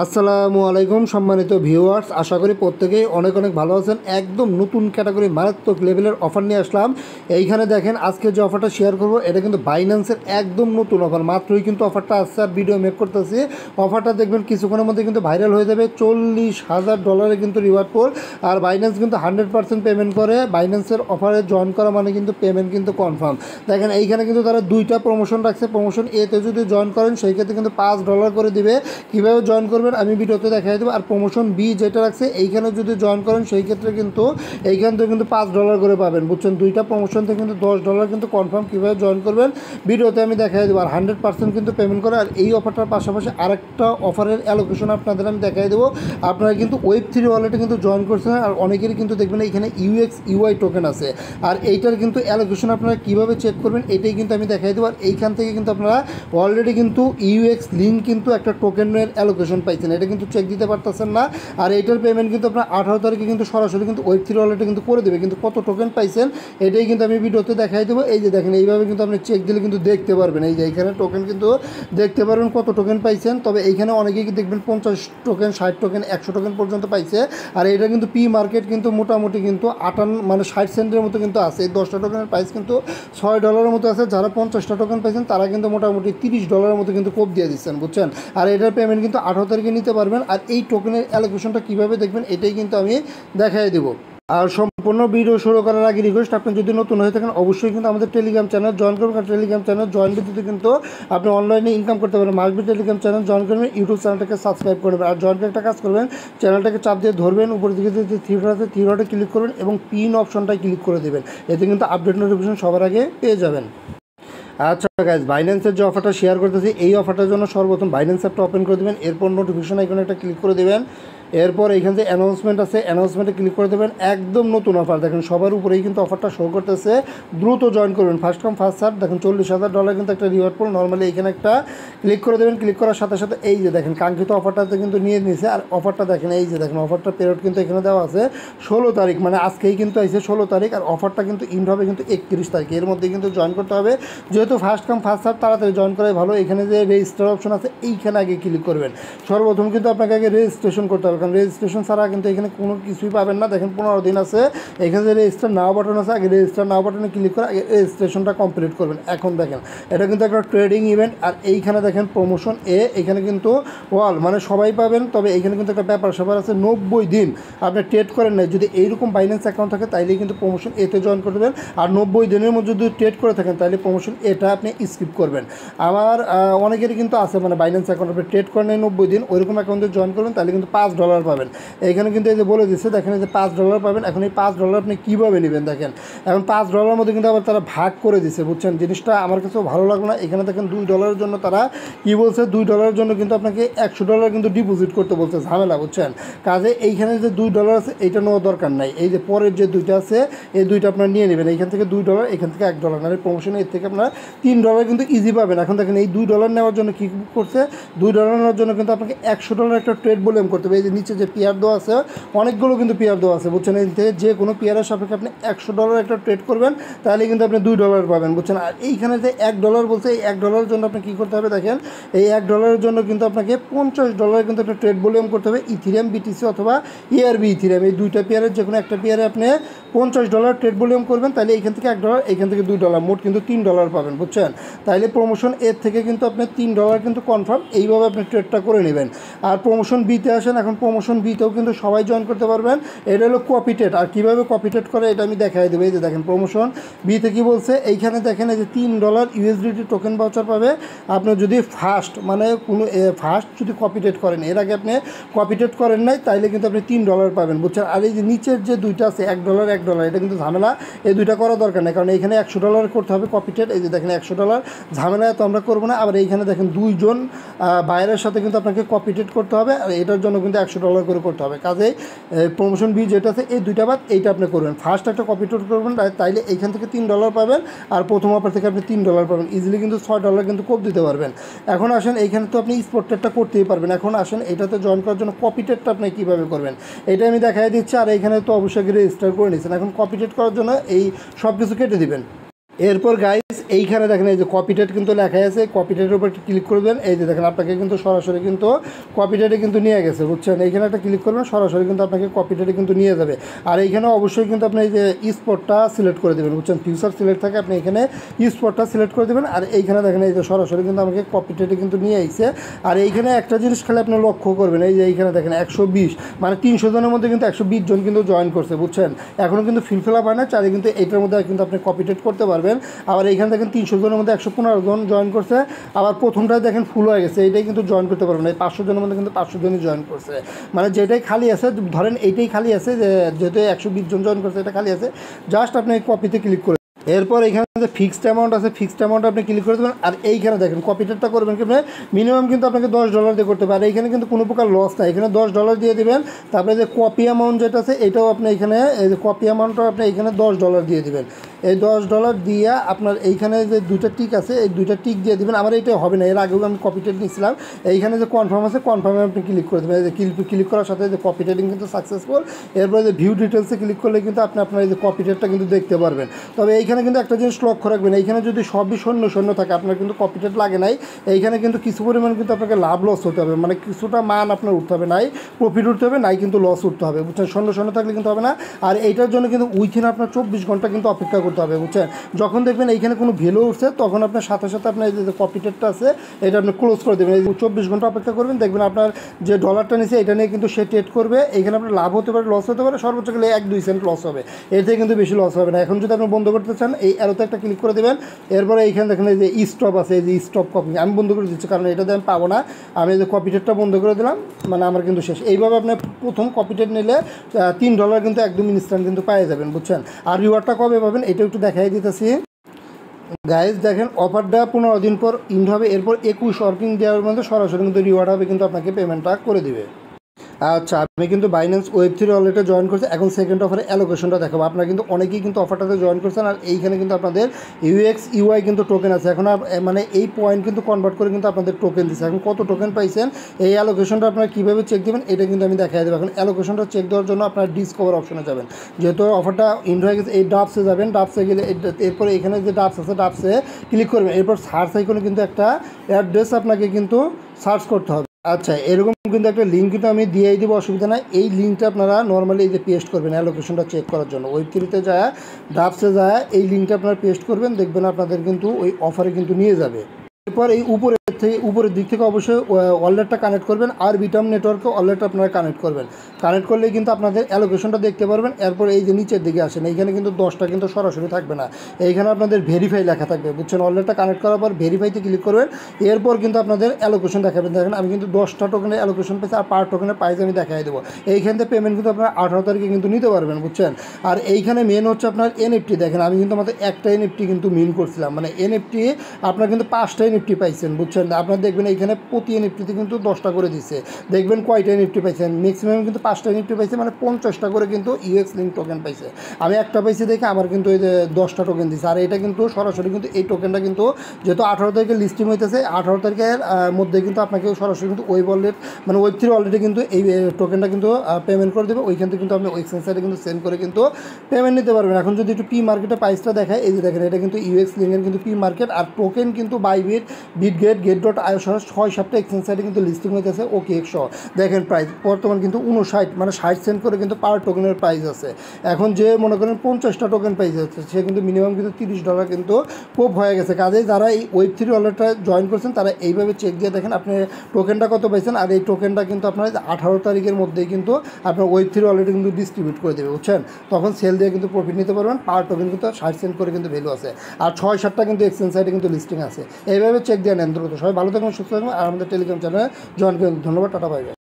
আসসালামু আলাইকুম সম্মানিত ভিউয়ার্স, আশা করি প্রত্যেকেই অনেক অনেক ভালো আছেন। একদম নতুন ক্যাটাগরি মারাত্মক লেভেলের অফার নিয়ে আসলাম। এইখানে দেখেন আজকে যে অফারটা শেয়ার করব এটা কিন্তু বাইন্যান্সের একদম নতুন অফার, মাত্রই কিন্তু অফারটা আসছে আর ভিডিও মেক করতেছি। অফারটা দেখবেন কিছুক্ষণের মধ্যে কিন্তু ভাইরাল হয়ে যাবে। $40,000 কিন্তু রিওয়ার্ড পোল, আর বাইন্যান্স কিন্তু 100% পেমেন্ট করে। বাইন্যান্সের অফারে জয়েন করা মানে কিন্তু পেমেন্ট কিন্তু কনফার্ম। দেখেন এইখানে কিন্তু তারা দুইটা প্রমোশন রাখছে। প্রমোশন এতে যদি জয়েন করেন সেই ক্ষেত্রে কিন্তু $5 করে দিবে। কীভাবে জয়েন করবেন আমি ভিডিওতে দেখাই দেবো। আর প্রমোশন বি যেটা রাখছে এইখানে যদি জয়েন করেন সেই ক্ষেত্রে কিন্তু এইখান থেকে কিন্তু $5 করে পাবেন, বুঝছেন। দুইটা প্রমোশন থেকে কিন্তু $10 কিন্তু কনফার্ম। কীভাবে জয়েন করবেন ভিডিওতে আমি দেখাই দেবো। আর 100% কিন্তু পেমেন্ট করে। আর এই অফারটার পাশাপাশি আরেকটা অফারের অ্যালোকেশন আপনাদের আমি দেখাই দেবো। আপনারা কিন্তু ওয়েব3 ওয়ালেটে কিন্তু জয়েন করছেন, আর অনেকেরই কিন্তু দেখবেন এখানে UXUI টোকেন আছে। আর এইটার কিন্তু অ্যালোকেশন আপনারা কীভাবে চেক করবেন এটাই কিন্তু আমি দেখাই দেবো। আর এইখান থেকে কিন্তু আপনারা অলরেডি কিন্তু UX লিঙ্ক কিন্তু একটা টোকেনের অ্যালোকেশন পাইছেন, এটা কিন্তু চেক দিতে পারতেছেন না। আর এইটার পেমেন্ট কিন্তু আপনার 18 তারিখে কিন্তু সরাসরি কিন্তু ওয়েব3 ওয়ালেটে কিন্তু করে দেবে। কিন্তু কত টোকেন পাইছেন এটাই কিন্তু আমি ভিডিওতে দেখাই দেবো। এই যে দেখেন এইভাবে কিন্তু আপনি চেক দিলে কিন্তু দেখতে পারবেন। এই যে এইখানে টোকেন কিন্তু দেখতে পারবেন কত টোকেন পাইছেন। তবে এইখানে অনেকেই দেখবেন 50 টোকেন, 60 টোকেন, 100 টোকেন পর্যন্ত পাইছে। আর এটা কিন্তু পি মার্কেট কিন্তু মোটামুটি কিন্তু 60 সেন্টের মতো কিন্তু আছে। এই 10টা টোকেনের প্রাইস কিন্তু $6 মতো আছে। যারা 50টা টোকেন পাইছেন তারা কিন্তু মোটামুটি $30 মতো কিন্তু কোপ দিয়ে দিচ্ছেন, বুঝছেন। আর এটার পেমেন্ট কিন্তু 18 তারিখে নিতে পারবেন। আর এই টোকেনের অ্যালোকেশনটা কীভাবে দেখবেন এটাই কিন্তু আমি দেখাই দেবো। আর সম্পূর্ণ ভিডিও শুরু করার আগে রিকোয়েস্ট, আপনি যদি নতুন হয়ে থাকেন অবশ্যই কিন্তু আমাদের টেলিগ্রাম চ্যানেল জয়েন করবেন। কারণ টেলিগ্রাম চ্যানেল জয়েন ভিত্তিতে কিন্তু আপনি অনলাইনে ইনকাম করতে পারবেন। মাসবি টেলিগ্রাম চ্যানেল জয়েন করবেন, ইউটিউব চ্যানেলটাকে সাবস্ক্রাইব করবেন। আর জয়েন একটা কাজ করবেন, চ্যানেলটাকে চাপ দিয়ে ধরবেন, উপর দিকে যে থ্রি আছে থ্রি ক্লিক করবেন এবং পিন অপশনটায় ক্লিক করে দেবেন। এতে কিন্তু আপডেট নোটিফিকেশন সবার আগে পেয়ে যাবেন। আচ্ছা গাইজ, বাইন্যান্সের যে অফারটা শেয়ার করতেছি এই অফারটার জন্য সর্বপ্রথম বাইন্যান্স অ্যাপটা ওপেন করে দেবেন। এরপর নোটিফিকেশন আইকনে একটা ক্লিক করে দেবেন। এরপর এইখানে যে অ্যানাউন্সমেন্ট আছে অ্যানাউন্সমেন্টে ক্লিক করে দেবেন। একদম নতুন অফার, দেখেন সবার উপরেই কিন্তু অফারটা শো করতেছে। দ্রুত জয়েন করবেন, ফার্স্ট কাম ফার্স্ট সার্ভ। দেখেন $40,000 কিন্তু একটা রিওয়ার্ড পোল। নর্মালি এইখানে একটা ক্লিক করে দেবেন। ক্লিক করার সাথে সাথে এই যে দেখেন কাঙ্ক্ষিত অফারটাতে কিন্তু নিয়ে নিয়েছে। আর অফারটা দেখেন, এই যে দেখেন অফারটা পিরিয়ড কিন্তু এখানে দেওয়া আছে 16 তারিখ, মানে আজকেই কিন্তু আইছে 16 তারিখ। আর অফারটা কিন্তু ইন্ড হবে কিন্তু 31 তারিখ। এর মধ্যে কিন্তু জয়েন করতে হবে। যেহেতু ফার্স্ট কাম ফার্স্ট সার্ভ, তাড়াতাড়ি জয়েন করাই ভালো। এখানে যে রেজিস্টার অপশন আছে এইখানে আগে ক্লিক করবেন। সর্বপ্রথম কিন্তু আপনাকে আগে রেজিস্ট্রেশন করতে হবে, কারণ রেজিস্ট্রেশন ছাড়া কিন্তু এখানে কোনো কিছুই পাবেন না। দেখেন 15 দিন আছে। এখানে যে রেজিস্টার নাও বাটন আছে, আগে রেজিস্টার নাও বাটনে ক্লিক করে আগে রেজিস্ট্রেশনটা কমপ্লিট করবেন। এখন দেখেন এটা কিন্তু একটা ট্রেডিং ইভেন্ট। আর এইখানে দেখেন প্রমোশন এখানে কিন্তু ওয়াল মানে সবাই পাবেন। তবে এইখানে কিন্তু একটা ব্যাপার সবার আছে, 90 দিন আপনি ট্রেড করেন নাই যদি এইরকম বাইন্যান্স অ্যাকাউন্ট থাকে তাইলেই কিন্তু প্রমোশন এতে জয়েন করে দেবেন। আর 90 দিনের মধ্যে যদি ট্রেড করে থাকেন তাহলে প্রমোশন এটা আপনি স্কিপ করবেন। আমার অনেকেরই কিন্তু আছে মানে বাইন্যান্স অ্যাকাউন্ট আপনি ট্রেড করেন নাই 90 দিন, ওইরকম অ্যাকাউন্টে জয়েন করবেন তাহলে কিন্তু $5 পাবেন। এইখানে কিন্তু এই যে বলে দিচ্ছে, দেখেন এই যে $5 পাবেন। এখন এই $5 আপনি কীভাবে নেবেন দেখেন। এখন $5 মধ্যে কিন্তু আবার তারা ভাগ করে দিচ্ছে, বুঝছেন। জিনিসটা আমার কাছেও ভালো লাগলো না। এখানে দেখেন $2 জন্য তারা কী বলছে, $2 জন্য কিন্তু আপনাকে $100 কিন্তু ডিপোজিট করতে বলছে। ঝামেলা, বুঝছেন। কাজে এইখানে যে $2 আছে এইটা নেওয়ার দরকার নাই। এই যে পরের যে দুইটা আছে এই দুইটা আপনার নিয়ে নেবেন। এইখান থেকে $2, এখান থেকে $1। মানে প্রমোশনে এর থেকে আপনার $3 কিন্তু ইজি পাবেন। এখন দেখেন এই $2 নেওয়ার জন্য কী করছে, $2 নেওয়ার জন্য কিন্তু আপনাকে $100 একটা ট্রেড ভলিউম করতে হবে। এই যে নিচে যে পেয়ার দেওয়া আছে অনেকগুলো কিন্তু পেয়ার দেওয়া আছে, বুঝছেন। এই থেকে যে কোনো পেয়ারের সাপেক্ষে আপনি $100 একটা ট্রেড করবেন তাহলে কিন্তু আপনি $2 পাবেন, বুঝছেন। আর এইখানে যে $1 বলছে এই $1 জন্য আপনি কী করতে হবে দেখেন, এই $1 জন্য কিন্তু আপনাকে $50 কিন্তু একটা ট্রেড ভলিউম করতে হবে। ইথিরিয়াম BTC অথবা ERB ইথিরিয়াম এই দুইটা পেয়ারের যে কোনো একটা পেয়ারে আপনি $50 ট্রেড ভলিউম করবেন, তাহলে এইখান থেকে $1, এইখান থেকে $2, মোট কিন্তু $3 পাবেন, বুঝছেন। তাইলে প্রমোশন এর থেকে কিন্তু আপনি $3 কিন্তু কনফার্ম। এইভাবে আপনি ট্রেডটা করে নেবেন। আর প্রমোশন বিতে আসেন। এখন প্রমোশন বিতেও কিন্তু সবাই জয়েন করতে পারবেন। এটা হলো কপি ট্রেড। আর কীভাবে কপি ট্রেড করে এটা আমি দেখাই দেবো। এই যে দেখেন প্রমোশন বিতে কী বলছে, এইখানে দেখেন এই যে $3 USDT টোকেন ভাউচার পাবে আপনার যদি ফার্স্ট মানে কোনো ফার্স্ট যদি কপি ট্রেড করেন। এর আগে আপনি কপি ট্রেড করেন নাই তাইলে কিন্তু আপনি $3 পাবেন, বুঝছেন। আর এই যে নিচের যে দুইটা আছে $1 এটা কিন্তু ঝামেলা, এই দুইটা করা দরকার নেই, কারণ এইখানে $100 করতে হবে কপি ট্রেড। এই যে দেখেন $100 ঝামেলা তো আমরা করবো না। আবার এইখানে দেখেন দুইজন বাইরের সাথে কিন্তু আপনাকে কপি ট্রেড করতে হবে, আর এটার জন্য কিন্তু $100 করে করতে হবে। কাজেই প্রমোশন বি যেটা আছে এই দুইটা বাদ এইটা আপনি করবেন। ফার্স্ট একটা কপি ট্রেড করবেন, তাইলে এইখান থেকে $3 পাবেন। আর প্রথম অফার থেকে আপনি $3 পাবেন। ইজিলি কিন্তু $6 কিন্তু কোপ দিতে পারবেন। এখন আসেন এইখানে তো আপনি স্পট ট্রেডটা করতেই পারবেন। এখন আসেন এটাতে জয়েন করার জন্য কপি ট্রেডটা আপনি কীভাবে করবেন এটা আমি দেখাই দিচ্ছি। আর এইখানে তো অবশ্যই রেজিস্টার করে নিচ্ছেন। এখন কপি ট্রেড করার জন্য এই সব কিছু কেটে দিবেন। এরপর গাইস এইখানে দেখেন এই যে কপি ডেট কিন্তু লেখা আছে, কপি ডেটের উপর ক্লিক করবেন, এই যে দেখেন আপনাকে কিন্তু সরাসরি কিন্তু কপি ডেটে কিন্তু নিয়ে গেছে, বুঝছেন। এইখানে একটা ক্লিক করবেন, সরাসরি কিন্তু আপনাকে কপি ডেটে কিন্তু নিয়ে যাবে। আর এইখানে অবশ্যই কিন্তু আপনি এই যে স্পটটা সিলেক্ট করে দেবেন, বুঝছেন। ফিউচার সিলেক্ট থাকে, আপনি এখানে স্পটটা সিলেক্ট করে দেবেন। আর এইখানে দেখেন এই যে সরাসরি কিন্তু আমাকে কপি ডেটে কিন্তু নিয়ে আইছে। আর এইখানে একটা জিনিস খালি আপনি লক্ষ্য করবেন, এই যে এইখানে দেখেন 120 মানে 300 জনের মধ্যে কিন্তু 120 জন কিন্তু জয়েন করছে, বুঝছেন। এখনও কিন্তু ফিল আপ হয় না, চাইলে কিন্তু এইটার মধ্যে কিন্তু আপনি কপি ডেট করতে পারবেন। আবার এইখানে দেখেন 300 জনের মধ্যে 115 জন জয়েন করছে। আবার প্রথমটায় দেখেন ফুল হয়ে গেছে, এইটাই কিন্তু জয়েন করতে পারবেন। এই 500 জনের মধ্যে কিন্তু 500 জনই জয়েন করছে। মানে যেটাই খালি আছে, ধরেন এইটাই খালি আছে, যে যেহেতু 120 জন জয়েন করছে, এটা খালি আছে, জাস্ট আপনি কপিতে ক্লিক করে এরপর এখানে যে ফিক্সড অ্যামাউন্ট আছে, ফিক্সড অ্যামাউন্ট আপনি ক্লিক করে দেবেন। আর এইখানে দেখেন কপিটা করবেন কি মিনিমাম কিন্তু আপনাকে $10 দিয়ে করতে পারে। এইখানে কিন্তু কোনো প্রকার লস নাই, এখানে $10 দিয়ে দেবেন। তারপরে যে কপি অ্যামাউন্ট যেটা আছে, এটাও আপনি এখানে এই যে কপি অ্যামাউন্টটাও আপনি এখানে $10 দিয়ে দেবেন। এই $10 দিয়ে আপনার এইখানে যে দুইটা টিক আছে, এই দুইটা টিক দিয়ে দেবেন। আমার এটা হবে না, এর আগেও আমি কপি টেট নিয়েছিলাম। এইখানে যে কনফার্ম আছে, কনফার্মে আপনি ক্লিক করে দেবেন। এই যে ক্লিক করার সাথে যে কপি টেটিং কিন্তু সাকসেসফুল। এরপরে যে ভিউ ডিটেলসে ক্লিক করলে কিন্তু আপনি আপনার এই যে কপি টেটটা কিন্তু দেখতে পারবেন। তবে এইখানে কিন্তু একটা জিনিস লক্ষ্য রাখবেন, এইখানে যদি সবই শূন্য থাকে, আপনার কিন্তু কপি টেট লাগে নাই। এইখানে কিন্তু কিছু পরিমাণ কিন্তু আপনাকে লাভ লস হতে হবে, মানে কিছুটা মান আপনার উঠতে হবে, নাই প্রফিট উঠতে হবে, নাই কিন্তু লস উঠতে হবে, বুঝছেন। শূন্য থাকলে কিন্তু হবে না। আর এইটার জন্য কিন্তু উইথিন আপনার 24 ঘন্টা কিন্তু অপেক্ষা করতে হবে, বুঝছেন। যখন দেখবেন এইখানে কোনো ভ্যালু উঠছে, তখন আপনার সাথে সাথে আপনার এই যে কপি টেটটা আছে, এটা আপনি ক্লোজ করে দেবেন। এই 24 ঘন্টা অপেক্ষা করবেন, দেখবেন আপনার যে ডলারটা নিচ্ছে, এটা নিয়ে কিন্তু সে ট্রেড করবে। এইখানে আপনার লাভ হতে পারে, লস হতে পারে, সর্বোচ্চ গেলে 1-2 সেন্ট লস হবে, এর থেকে কিন্তু বেশি লস হবে না। এখন যদি আপনি বন্ধ করতে চান, এই অ্যারোতে একটা ক্লিক করে দেবেন। এরপরে এইখানে দেখেন এই যে স্টপ আছে, এই যে স্টপ কপি আমি বন্ধ করে দিচ্ছি, কারণ এটা দিয়ে আমি পাবো না। আমি এই যে কপি টেটটা বন্ধ করে দিলাম, মানে আমার কিন্তু শেষ। এইভাবে আপনি প্রথম কপি টেট নিলে $3 কিন্তু একদম ইনস্ট্যান্ট কিন্তু পেয়ে যাবেন, বুঝছেন। আর রিওয়ার্ডটা কবে পাবেন, এটা একটু দেখাই দিতেছি। গাইজ দেখেন, অফারটা 15 দিন পর ইন্ড হবে। এরপর 21 ওয়ার্কিং দেওয়ার মধ্যে সরাসরি কিন্তু রিওয়ার্ড হবে, কিন্তু আপনাকে পেমেন্টটা করে দিবে। আচ্ছা, আমি কিন্তু বাইন্যান্স Web3 ওয়ালেটে জয়েন করছি। এখন সেকেন্ড অফারে অ্যালোকেশনটা দেখাবো। আপনারা কিন্তু অনেকেই কিন্তু অফারটাতে জয়েন করছেন। আর এইখানে কিন্তু আপনাদের UX/UI কিন্তু টোকেন আছে। এখন মানে এই পয়েন্ট কিন্তু কনভার্ট করে কিন্তু আপনাদের টোকেন দিচ্ছে। এখন কত টোকেন পাইছেন, এই অ্যালোকেশনটা আপনারা কীভাবে চেক দেবেন, এটা কিন্তু আমি দেখাই দেবো। এখন অ্যালোকেশনটা চেক দেওয়ার জন্য আপনারা ডিসকভার অপশনে যাবেন। যেহেতু অফারটা ইন্ড হয়ে গেছে, এই ডাবসে যাবেন। ডাবসে গেলে এরপরে এখানে যে ডাবস আছে, ডাবসে ক্লিক করবেন। এরপর সার্চ আইকনে কিন্তু একটা অ্যাড্রেস আপনাকে কিন্তু সার্চ করতে হবে। আচ্ছা, এরকম কিন্তু একটা লিঙ্ক কিন্তু আমি দিয়েই দেবো, অসুবিধা নাই। এই লিঙ্কটা আপনারা নর্মালি এই যে পেস্ট করবেন অ্যালোকেশনটা চেক করার জন্য। Web3-তে যায়, ডাবসে যায়, এই লিঙ্কটা আপনারা পেস্ট করবেন, দেখবেন আপনাদের কিন্তু ওই অফারে কিন্তু নিয়ে যাবে। এরপর এই উপরের দিক থেকে অবশ্যই ওয়ালেটটা কানেক্ট করবেন। আর বিটাম নেটওয়ার্কে ওয়ালেটটা আপনারা কানেক্ট করবেন। কানেক্ট করলেই কিন্তু আপনাদের অ্যালোকেশনটা দেখতে পারবেন। এরপর এই যে নিচের দিকে আসেন, এইখানে কিন্তু 10টা কিন্তু সরাসরি থাকবে না, এইখানে আপনাদের ভেরিফাই লেখা থাকবে, বুঝছেন। ওয়ালেটটা কানেক্ট করার পর ভেরিফাইতে ক্লিক করবেন। এরপর কিন্তু আপনাদের অ্যালোকেশন দেখাবেন। দেখেন আমি কিন্তু 10টা টোকেনের অ্যালোকেশন পেয়েছি, আর পার টোকেনের প্রাইস আমি দেখাই দেবো। এইখান থেকে পেমেন্ট কিন্তু আপনারা 18 তারিখে কিন্তু নিতে পারবেন, বুঝছেন। আর এইখানে মেন হচ্ছে আপনার NFT। দেখেন আমি কিন্তু আমাদের একটা NFT কিন্তু মিন করছিলাম, মানে NFT আপনার কিন্তু 5টা NFT পাইছেন, বুঝছেন। আপনার দেখবেন এইখানে প্রতি এনএফটিতে কিন্তু 10টা করে দিচ্ছে। দেখবেন কয়টা এনএফটি পাইছেন, ম্যাক্সিমাম কিন্তু 5টা এনএফটি পাইছে, মানে 50টা করে কিন্তু UX লিঙ্ক টোকেন পাইছে। আমি একটা পাইছি দেখে আমার কিন্তু এই যে 10টা টোকেন দিচ্ছে। আর এটা কিন্তু সরাসরি কিন্তু এই টোকেনটা কিন্তু যেহেতু 18 তারিখে লিস্টিং হইতেছে, 18 তারিখের মধ্যে কিন্তু আপনাকে সরাসরি কিন্তু ওই ওয়ালেট মানে Web3 ওয়ালেটে কিন্তু এই টোকেনটা কিন্তু পেমেন্ট করে দেবে। ওইখান থেকে কিন্তু আপনি ওই এক্সচেঞ্জ কিন্তু সেন্ড করে কিন্তু পেমেন্ট নিতে পারবেন। এখন যদি একটু পি মার্কেটে প্রাইসটা দেখায়, এই যে দেখেন এটা কিন্তু UX লিঙ্কের কিন্তু পি মার্কেট। আর টোকেন কিন্তু বাইবিট, বিটগেট, Get.io সহ 6-7টা এক্সচেঞ্জ সাইটে কিন্তু লিস্টিং হইতেছে। OKX দেখেন প্রাইস বর্তমান কিন্তু 59 মানে 60 সেন্ট করে কিন্তু পার টোকেনের প্রাইস আছে। এখন যে মনে করেন 50টা টোকেন প্রাইস আছে, সে কিন্তু মিনিমাম কিন্তু $30 কিন্তু খুব হয়ে গেছে। কাজেই যারা এই Web3 ওয়ালেটটা জয়েন করছেন, তারা এইভাবে চেক দিয়ে দেখেন আপনি টোকেনটা কত পাইছেন। আর এই টোকেনটা কিন্তু আপনার 18 তারিখের মধ্যেই কিন্তু আপনার Web3 ওয়ালেটে কিন্তু ডিস্ট্রিবিউট করে দেবে, বুঝছেন। তখন সেল দিয়ে কিন্তু প্রফিট নিতে পারবেন। পার টোকেন কিন্তু 60 সেন্ট করে কিন্তু ভ্যালু আছে। আর 6-7টা কিন্তু এক্সচেঞ্জ সাইটে কিন্তু লিস্টিং আছে। এইভাবে চেক দিয়ে নেন দ্রুত। সবাই ভালো থাকবেন, সুস্থ থাকবেন। আর আমাদের টেলিগ্রাম চ্যানেলে জয়েন করুন। ধন্যবাদ, টাটা, বাই বাই।